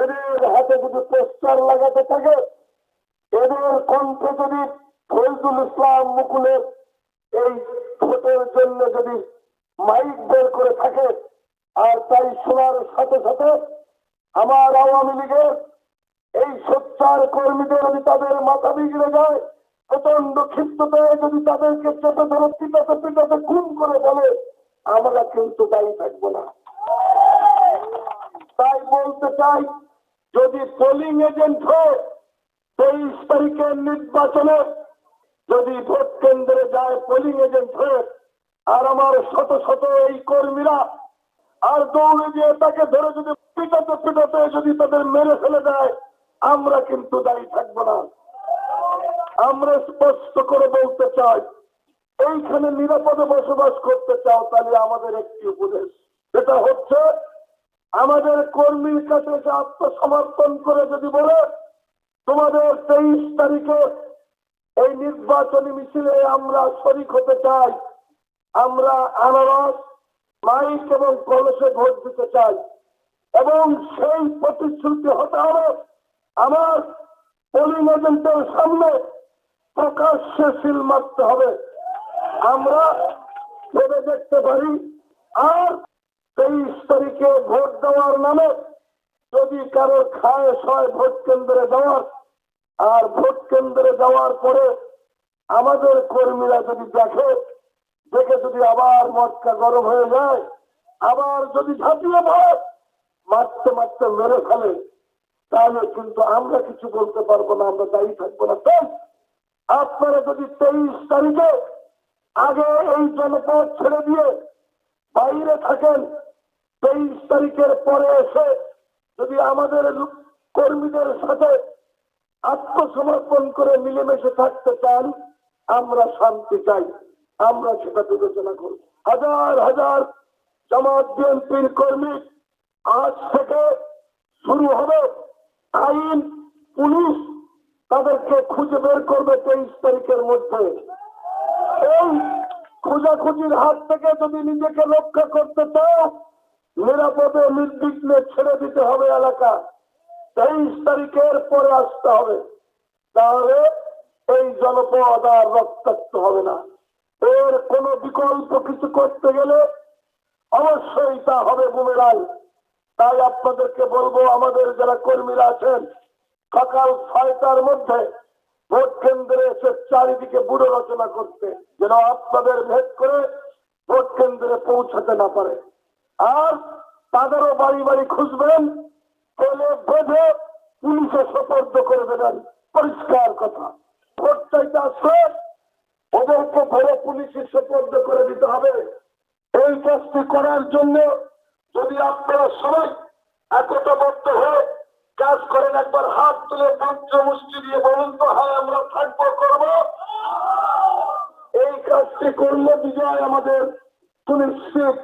এদের হাতে যদি পোস্টার লাগাতে থাকে, এদের কণ্ঠে যদি ফজলুল ইসলাম মুকুলের এই ভোটের জন্য যদি মাইক বের করে থাকে, আর তাই শোনার সাথে সাথে আমার আওয়ামী লীগের এই সোচ্চার কর্মীদের যদি তাদের মাথা বিগড়ে যায়, প্রচন্ড ক্ষিপ্ততায় যদি তাদেরকে চেপে ধরে পিটাতে পিটাতে খুন করে বলে, আমরা কিন্তু দায়ী থাকবো না। তাই বলতে চাই, যদি পোলিং এজেন্ট হয়ে 23 তারিখের নির্বাচনে যদি ভোট কেন্দ্রে যায় পোলিং এজেন্ট হয়ে, আর আমার শত শত এই কর্মীরা আর দৌড়ে গিয়ে তাকে ধরে যদি পিটাতে পিটাতে যদি তাদের মেরে ফেলে দেয়, আমরা কিন্তু দায়ী থাকবো না। আমরা স্পষ্ট করে বলতে চাই, এইখানে নিরাপদে বসবাস করতে চাও, তাহলে আমাদের একটি উপদেশ, সেটা হচ্ছে আমাদের কর্মীর কাছে এসে আত্মসমর্পণ করে যদি বলে তোমাদের 23 তারিখে এই নির্বাচনী মিছিলে আমরা শরীক হতে চাই, আমরা আনারস মাইক এবং কলসে ভোট দিতে চাই, এবং সেই প্রতিশ্রুতি হতে হবে আমার পোলিং এজেন্টের সামনে প্রকাশ্যে সিল মারতে হবে। আমরা ভেবে দেখতে পারি, আর 23 তারিখে ভোট দেওয়ার নামে যদি কারো খায়েশ হয় ভোট কেন্দ্রে যাওয়ার, আর ভোট কেন্দ্রে যাওয়ার পরে আমাদের কর্মীরা যদি দেখে যদি আবার মটকা গরম হয়ে যায়, আবার যদি ঝাঁপিয়ে পড়ে মারতে মারতে মেরে ফেলে, তাহলে কিন্তু আমরা কিছু বলতে পারবো না, আমরা দায়ী থাকবো না। তাই আপনারা যদি 23 তারিখে আগে এই জনপদ ছেড়ে দিয়ে বাইরে থাকেন, 23 তারিখের পরে এসে যদি আমাদের কর্মীদের সাথে আত্মসমর্পণ করে মিলেমিশে থাকতে চান, আমরা শান্তি চাই, আমরা সেটা বিবেচনা করব। হাজার হাজার জামাত বিএনপির কর্মী আজ থেকে শুরু হবে আইন, পুলিশ তাদেরকে খুঁজে বের করবে 23 তারিখের মধ্যে। এই খোঁজাখুঁজির হাত থেকে যদি নিজেকে রক্ষা করতে চাও, নিরাপদে নির্বিঘ্নে ছেড়ে দিতে হবে এলাকা, 23 তারিখের পরে আসতে হবে, তাহলে এই জনপদ আর রক্তাক্ত হবে না। এর কোনো বিকল্প কিছু করতে গেলে অবশ্যই তা হবে বুমেরাং। তাই আপনাদেরকে বলবো, আমাদের যারা কর্মীরা আছেন, সকাল 6টার মধ্যে ভোট কেন্দ্রে এসে চারিদিকে বুড়ো রচনা করতে, যেন আপনাদের ভেদ করে ভোট কেন্দ্রে পৌঁছাতে না পারে। আর তাদেরও বাড়ি বাড়ি খুঁজবেন, পেলে বেঁধে পুলিশে সোপর্দ করে দেবেন, পরিষ্কার কথা। ভোট চাইতে আসলে ওদেরকে ধরে পুলিশে সোপর্দ করে দিতে হবে। এই কাজটি করার জন্য যদি আপনারা সবাই একতাবদ্ধ হয়ে কাজ করেন, একবার হাত তুলে পঞ্চ মুষ্টি দিয়ে বলুন তো, হ্যাঁ আমরা থাকবো, করবো। এই কাজটি করলে বিজয় আমাদের সুনিশ্চিত।